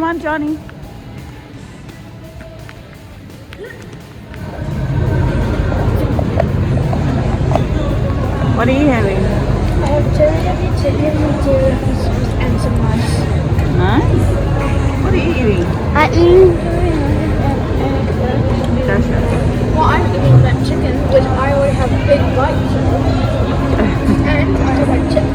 Come on, Johnny. What are you having? I have teriyaki chicken, teriyaki sauce, and some rice. Nice. What are you eating? I'm eating teriyaki. Well, I'm eating that chicken, which I already have big bites of. And I have like chicken.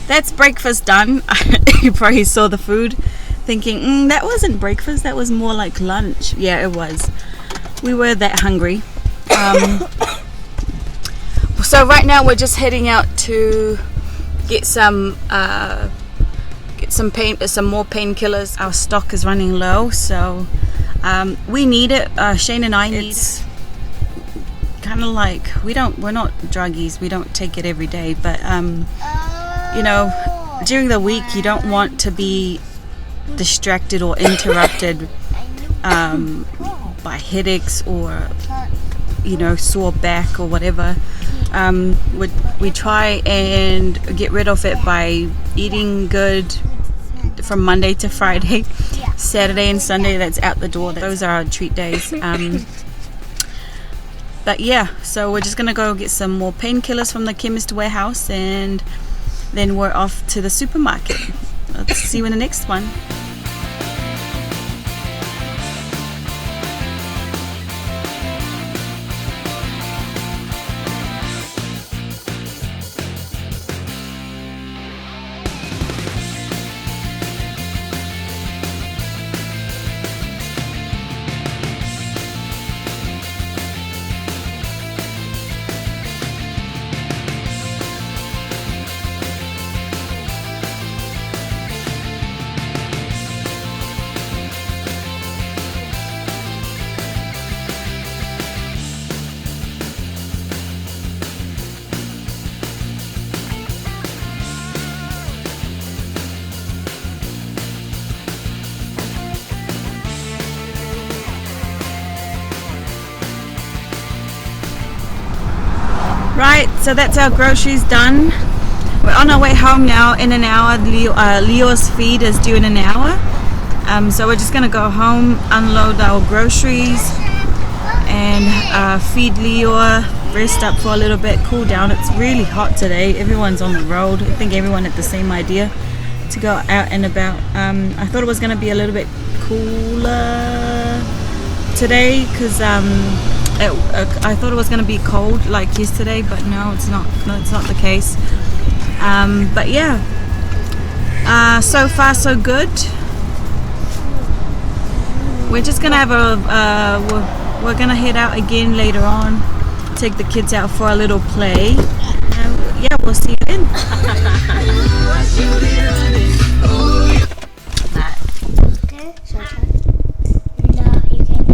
That's breakfast done. You probably saw the food thinking, that wasn't breakfast, that was more like lunch. Yeah, it was. We were that hungry. So right now we're just heading out to get some more painkillers. Our stock is running low, so we need it. Shane and I need it. Kind of like we're not druggies, we don't take it every day, but you know, during the week you don't want to be distracted or interrupted by headaches or, you know, sore back or whatever. We try and get rid of it by eating good from Monday to Friday. Saturday and Sunday, that's out the door. Those are our treat days. But yeah, so we're just gonna go get some more painkillers from the chemist warehouse, and then we're off to the supermarket. Let's see you in the next one. Right, so that's our groceries done. We're on our way home now in an hour. Lior's feed is due in an hour. So we're just gonna go home, unload our groceries, and feed Lior, rest up for a little bit, cool down. It's really hot today. Everyone's on the road. I think everyone had the same idea to go out and about. I thought it was gonna be a little bit cooler today because I thought it was going to be cold like yesterday, but no, it's not. No, it's not the case. But yeah, so far so good. We're just gonna have we're gonna head out again later on, take the kids out for a little play. Yeah, we'll see you then. Okay, so no, you can't.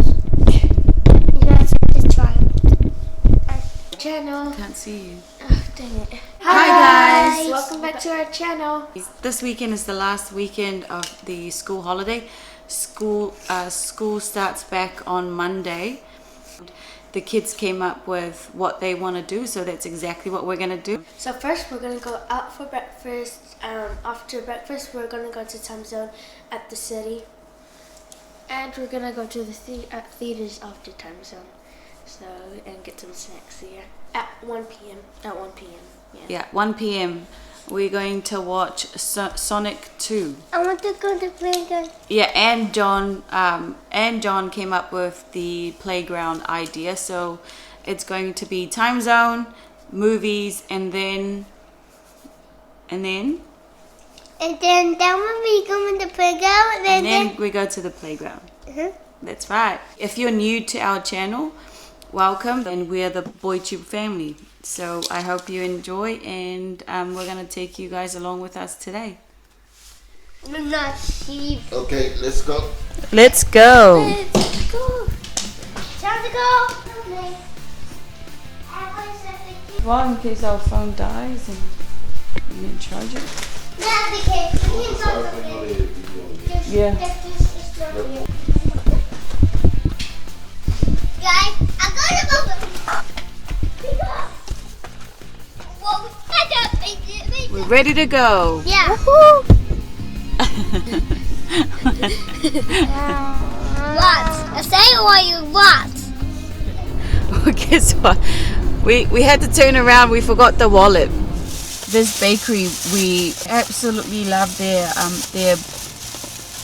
You guys have to try our channel. Can't see you. Oh, dang it. Hi guys. Welcome back to our channel. This weekend is the last weekend of the school holiday. School starts back on Monday. The kids came up with what they want to do, so that's exactly what we're going to do. So first we're going to go out for breakfast. After breakfast we're going to go to Timezone at the city. And we're going to go to the theaters after Timezone. So, and get some snacks here. At 1 p.m. At 1 p.m. Yeah, 1 p.m. We're going to watch Sonic 2. I want to go to playground. Yeah, and John came up with the playground idea. So it's going to be Timezone, movies, and then And then when we go in the playground, And then we go to the playground. Uh-huh. That's right. If you're new to our channel, welcome. And we're the Polytube family. So I hope you enjoy, and we're going to take you guys along with us today. I'm not sheep. Okay, let's go. Let's go. Let's go. Time to go. Well, in case our phone dies and you can charge it. Yeah, because it's also Yeah. Guys, I'm going to move it. We're ready to go. Yeah. What? I say what you want. Well, guess what? We had to turn around. We forgot the wallet. This bakery, we absolutely love their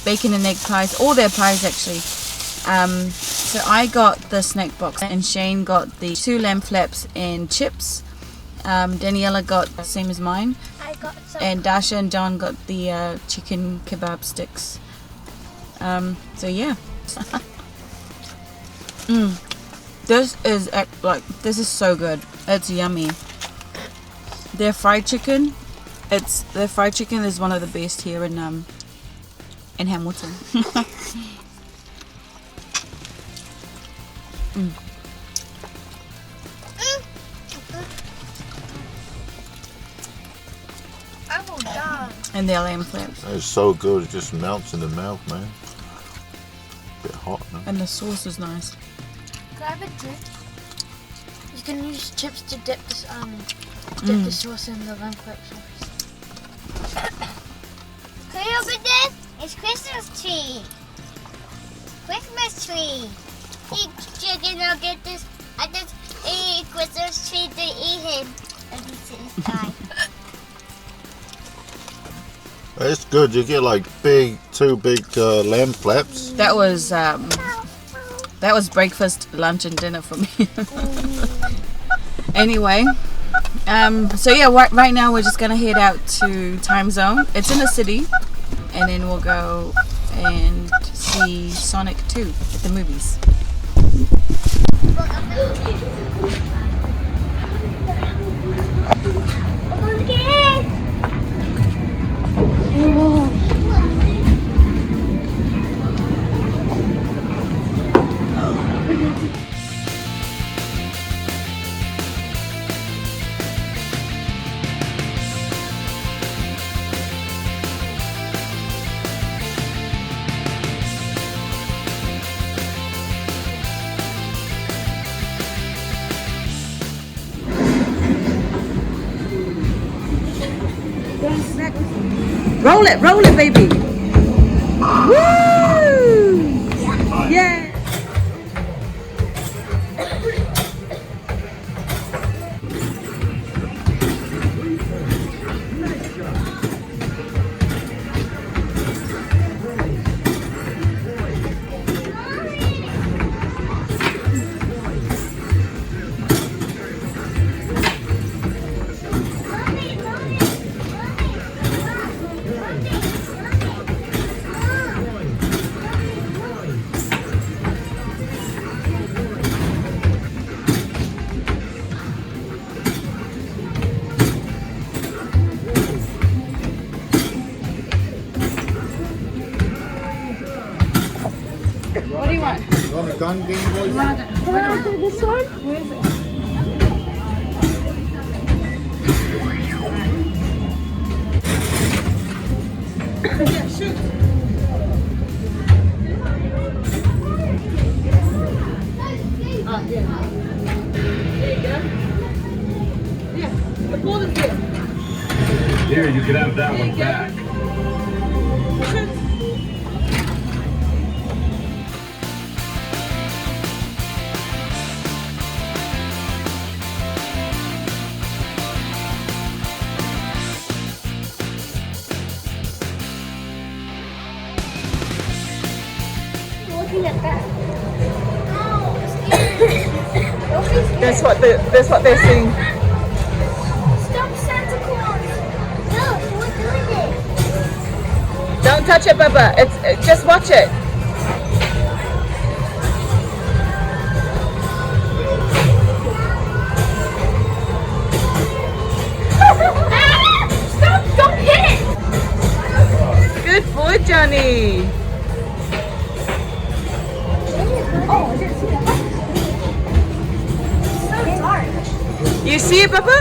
bacon and egg pies. All their pies actually. So I got the snack box, and Shane got the 2 lamb flaps and chips. Daniela got the same as mine. I got some. And Dasha and John got the chicken kebab sticks. So yeah. This is so good. It's yummy. Their fried chicken is one of the best here in Hamilton. And their lamb flaps. It's so good, it just melts in the mouth, man. Bit hot, man. And the sauce is nice. Can I have a drink? You can use chips to dip this the sauce in the lamb flaps. Can you open this? It's Christmas tree. Christmas tree. Eat chicken, I'll get this. I just eat Christmas tree to eat him. And he's inside. It's good, you get like 2 big lamb flaps. That was breakfast, lunch, and dinner for me. Anyway, so yeah, right now we're just gonna head out to Timezone. It's in the city, and then we'll go and see Sonic 2 at the movies. Roll it, baby. Woo! Yeah. What do you want? You want a gun game, boys? Can I do this one? Where is it? Yeah, shoot. Oh, yeah. There you go. Yeah, the ball is here. Here, you can have that one back. Looking at that. That's what they're saying. Stop Santa Claus! No, we're doing it. touch it, Bubba. It's just watch it. Stop! Don't hit it! Good boy, Johnny. Oh, I didn't see that. It's so dark. You see it, Bubba?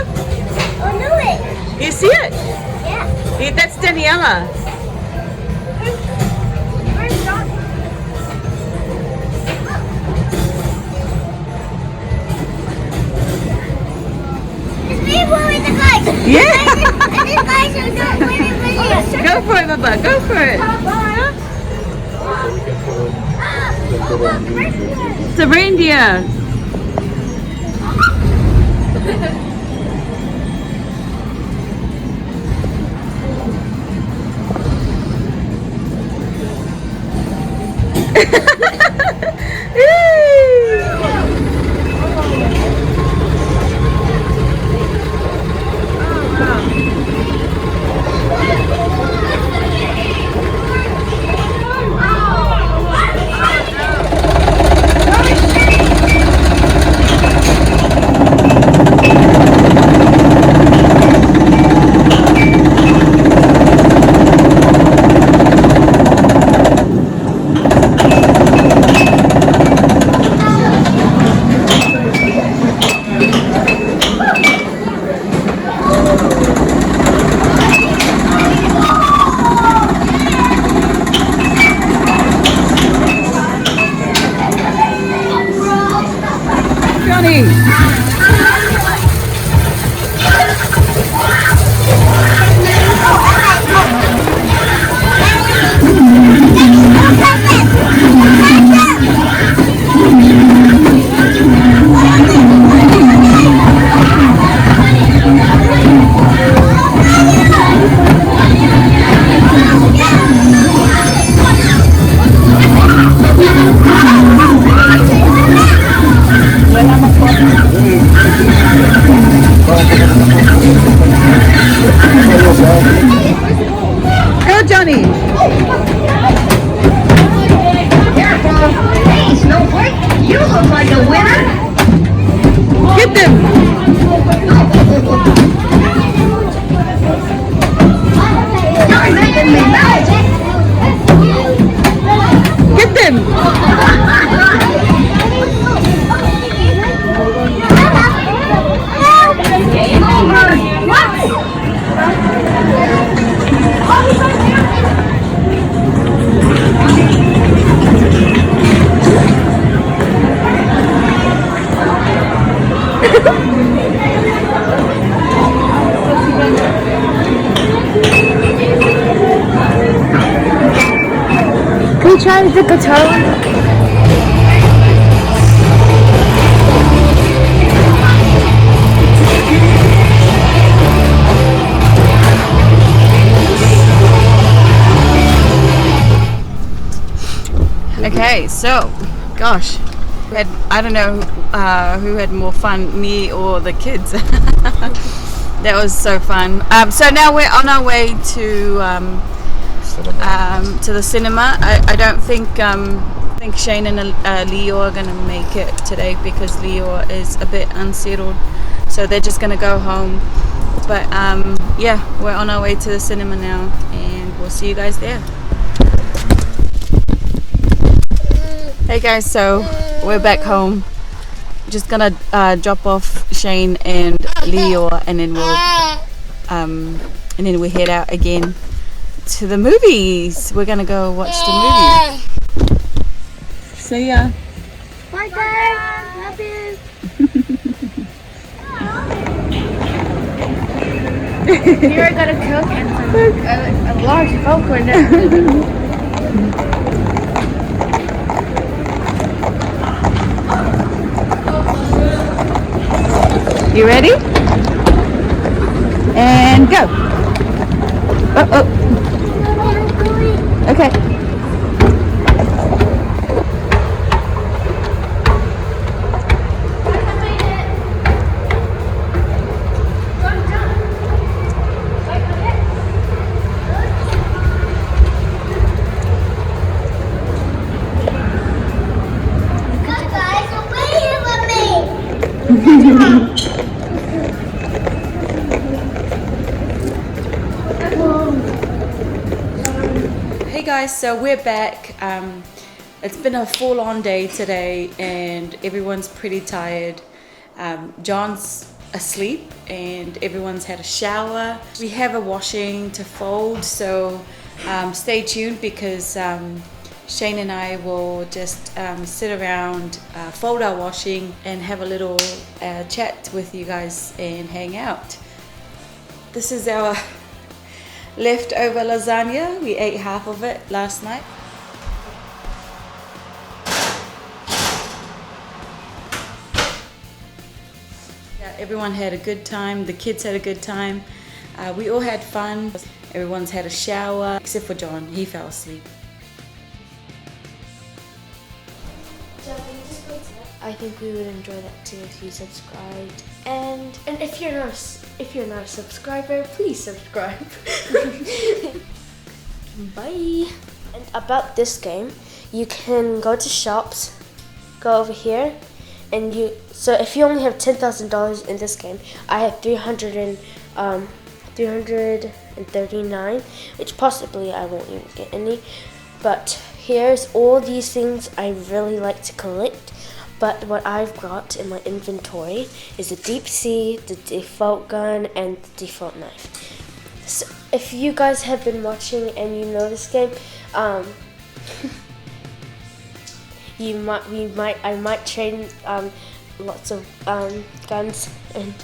Oh, no way. You see it? Yeah. That's Daniela. Where's John? It's me blowing the lights. Yeah. And these guys are not wearing videos. Go for it, Bubba. Go for it. It's a reindeer. Go, Johnny. Hey, Snowflake, you look like a winner. Get them. You're making me melt. Get them. Game over. What? Can we try to dip a toe? Okay, so, gosh, I don't know who had more fun, me or the kids. That was so fun. So now we're on our way to the cinema. I don't think Shane and Lior are gonna make it today because Lior is a bit unsettled. So they're just gonna go home. But yeah, we're on our way to the cinema now, and we'll see you guys there. Hey guys, so we're back home. Just gonna drop off Shane and Lior, and then we head out again to the movies. We're gonna go watch the movie. See ya. Bye guys, love you. Here I got a Coke and a large Coke. You ready? And go. Oh. Okay. Hey guys, so we're back. It's been a full-on day today and everyone's pretty tired. John's asleep and everyone's had a shower. We have a washing to fold, so stay tuned because Shane and I will just sit around, fold our washing and have a little chat with you guys and hang out. This is our leftover lasagna. We ate half of it last night. Yeah, everyone had a good time. The kids had a good time. We all had fun. Everyone's had a shower, except for John. He fell asleep. I think we would enjoy that too if you subscribed. And if you're not a subscriber, please subscribe. Bye. And about this game, you can go to shops, go over here, and so if you only have $10,000 in this game, I have 339, which possibly I won't even get any. But here's all these things I really like to collect. But what I've got in my inventory is the deep sea, the default gun, and the default knife. So if you guys have been watching and you know this game, I might trade lots of guns, and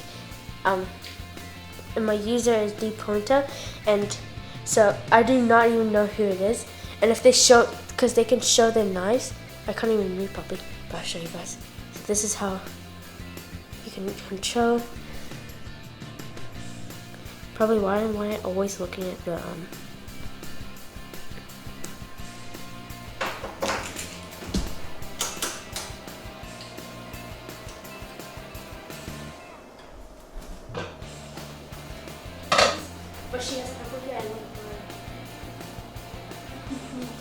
my user is dpointer, and so I do not even know who it is. And if they show, because they can show their knives, I can't even read properly. I'll show you guys. So this is how you can control. Probably why am I always looking at the but she has purple hair. I like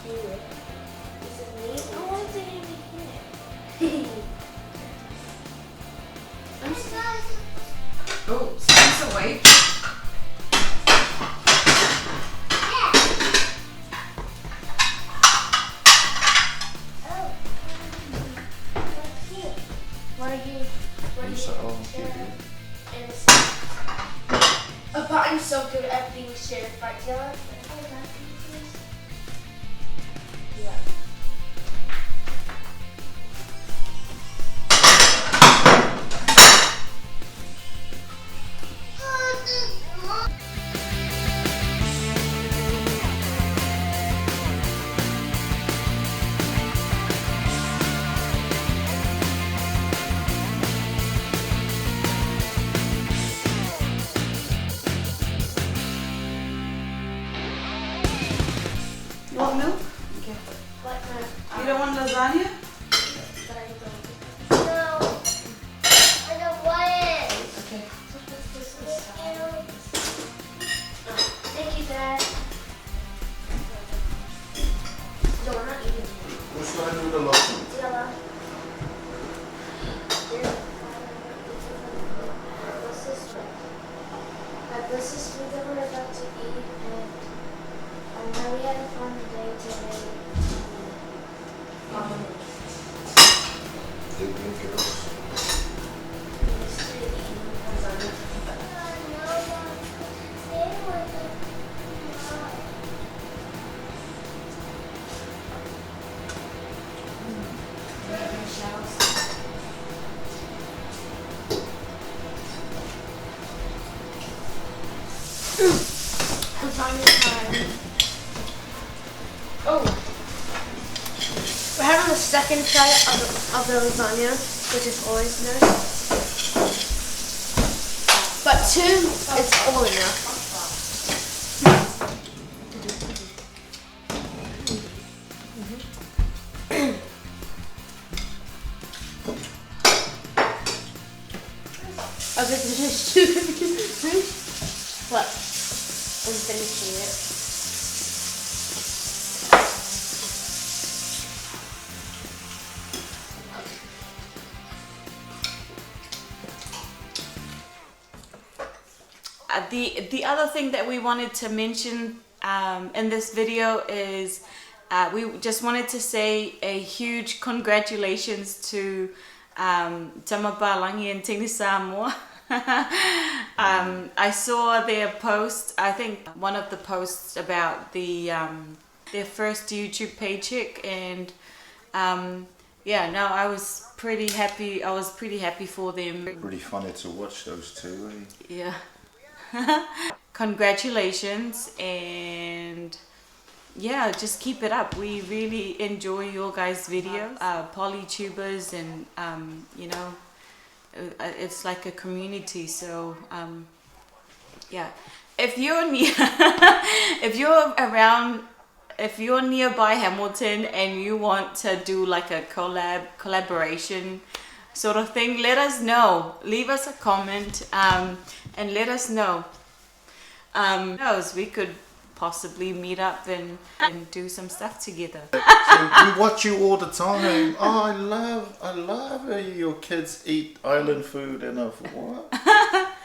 her. This is me. I want to hear me here. Oh, someone's awake. But I'm so good at being shared, right, Taylor? Yeah. You want milk? Okay. You don't want lasagna? No, I don't want it. Okay. Thank you, Dad. No, I'm not eating it. Who's gonna do the lotion? Yellow. This is food that we're about to eat, and I know we had a fun day today. Oh, we're having the second try of the lasagna, which is always nice. But 2 is all enough. Okay, this is 2. What? I'm finishing it. the other thing that we wanted to mention in this video is we just wanted to say a huge congratulations to Tamapalangi and Tini Samoa. I saw their post, I think one of the posts about their first YouTube paycheck, and yeah, no, I was pretty happy. I was pretty happy for them. Pretty funny to watch those two, eh? Yeah. Congratulations, and yeah, just keep it up. We really enjoy your guys' videos, Polytubers, and you know, it's like a community. So yeah, if you're near, if you're nearby Hamilton and you want to do like a collaboration sort of thing, let us know. Leave us a comment and let us know. Who knows, we could possibly meet up and do some stuff together. So we watch you all the time. Oh, I love how your kids eat island food, and I thought, what?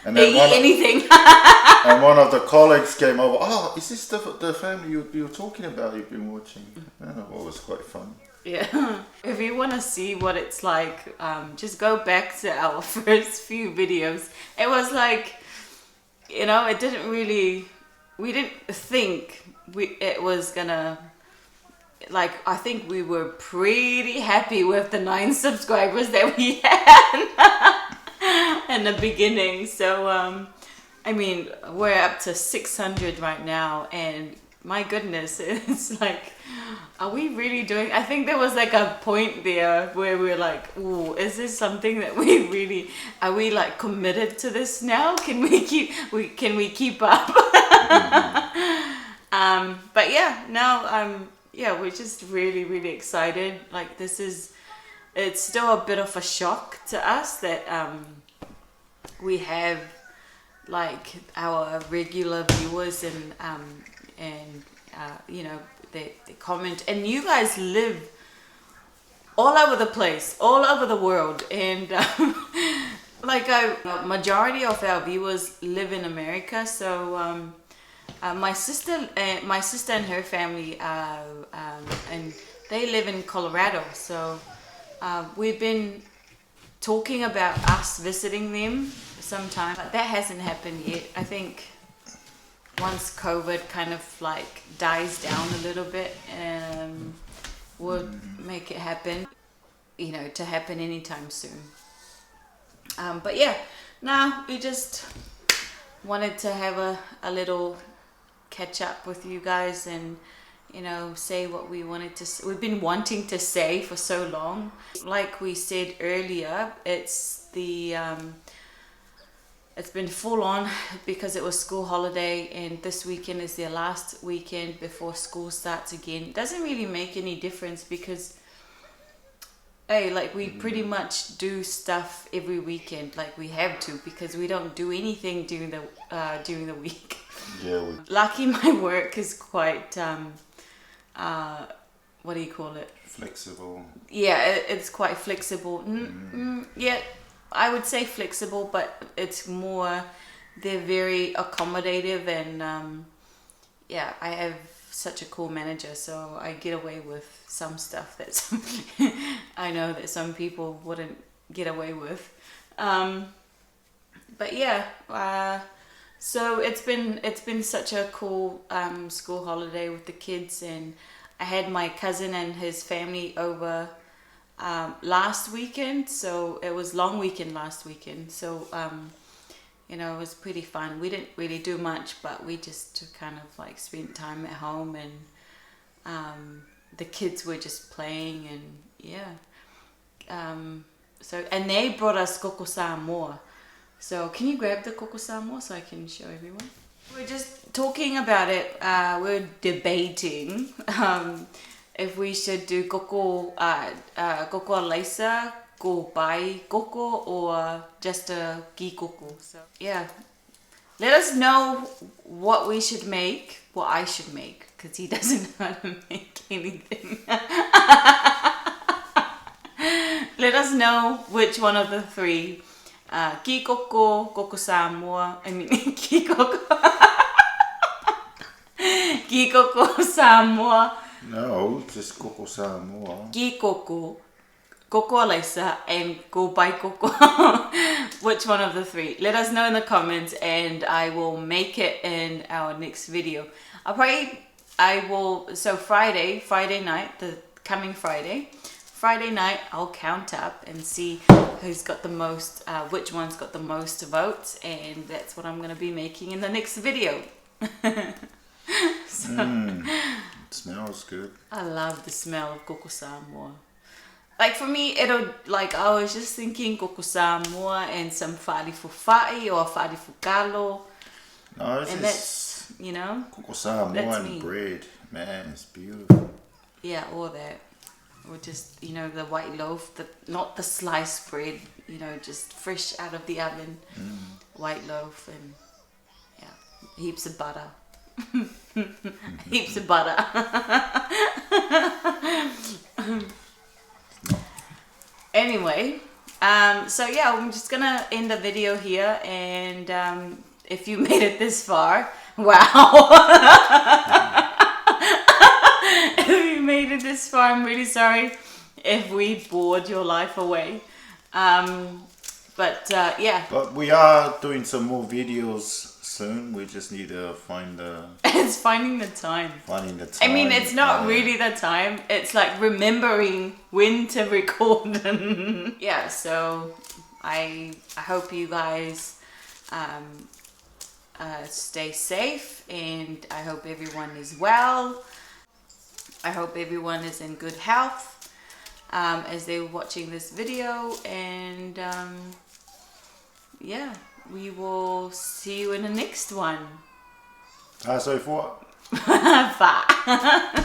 And They eat anything. And one of the colleagues came over. Oh, is this the family you were talking about? You've been watching. And I thought it was quite fun. Yeah. If you want to see what it's like, just go back to our first few videos. It was like, you know, it didn't really. We didn't think it was gonna, like, I think we were pretty happy with the 9 subscribers that we had in the beginning. So, I mean, we're up to 600 right now, and my goodness, it's like, are we really doing? I think there was like a point there where we're like, ooh, is this something that we really, are we like committed to this now? Can we keep up? But yeah, now yeah, we're just really excited. Like, it's still a bit of a shock to us that we have like our regular viewers and you know, they comment, and you guys live all over the place, all over the world, and like majority of our viewers live in America. So my sister and her family and they live in Colorado. So we've been talking about us visiting them sometime, but that hasn't happened yet. I think once COVID kind of like dies down a little bit, we'll make it happen, you know, to happen anytime soon. But yeah, now we just wanted to have a little catch up with you guys, and you know, say what we wanted to. We've been wanting to say for so long. Like we said earlier, it's been full on because it was school holiday, and this weekend is their last weekend before school starts again. It doesn't really make any difference because, hey, like we pretty much do stuff every weekend, like we have to, because we don't do anything during the week. Yeah. Lucky my work is quite what do you call it? Flexible. Yeah, it's quite flexible. Yeah, I would say flexible, but it's more, they're very accommodative, and yeah, I have such a cool manager, so I get away with some stuff that I know that some people wouldn't get away with. But yeah, so it's been such a cool school holiday with the kids, and I had my cousin and his family over last weekend, so it was long weekend last weekend, so you know, it was pretty fun. We didn't really do much, but we just kind of like spent time at home, and the kids were just playing, and yeah, so, and they brought us Koko Samoa. So can you grab the Koko Samoa so I can show everyone? We're just talking about it. We're debating if we should do Koko Alaisa, Ko Pai Koko, or just a Ki Koko. So yeah, let us know what we should make, what I should make, because he doesn't know how to make anything. Let us know which one of the three Ki Koko, Koko Samoa. I mean, Ki Koko. Ki Koko Samoa. No, just Koko Samoa. Ki Koko. Koko Alisa and Go by Koko. Which one of the three? Let us know in the comments and I will make it in our next video. So Friday night, the coming Friday night, I'll count up and see who's got the most, which one's got the most votes, and that's what I'm going to be making in the next video. It smells good. I love the smell of Koko Samoa. Like for me, I was just thinking Koko Samoa and some whalifufa'i or whalifukalo. No, it's And just that's, you know, Koko Samoa that's and me. bread. Man, it's beautiful. Yeah, or that. Or just, you know, the white loaf, not the sliced bread, you know, just fresh out of the oven. White loaf and, yeah, heaps of butter. Heaps of butter. Anyway, so yeah, I'm just gonna end the video here, and if you made it this far, wow. If you made it this far, I'm really sorry if we bored your life away. But yeah. But we are doing some more videos soon. We just need to find the... It's finding the time. Finding the time. I mean, it's not really the time. It's like remembering when to record. Yeah, so I hope you guys stay safe, and I hope everyone is well. I hope everyone is in good health as they're watching this video, and yeah, we will see you in the next one. So for Bye.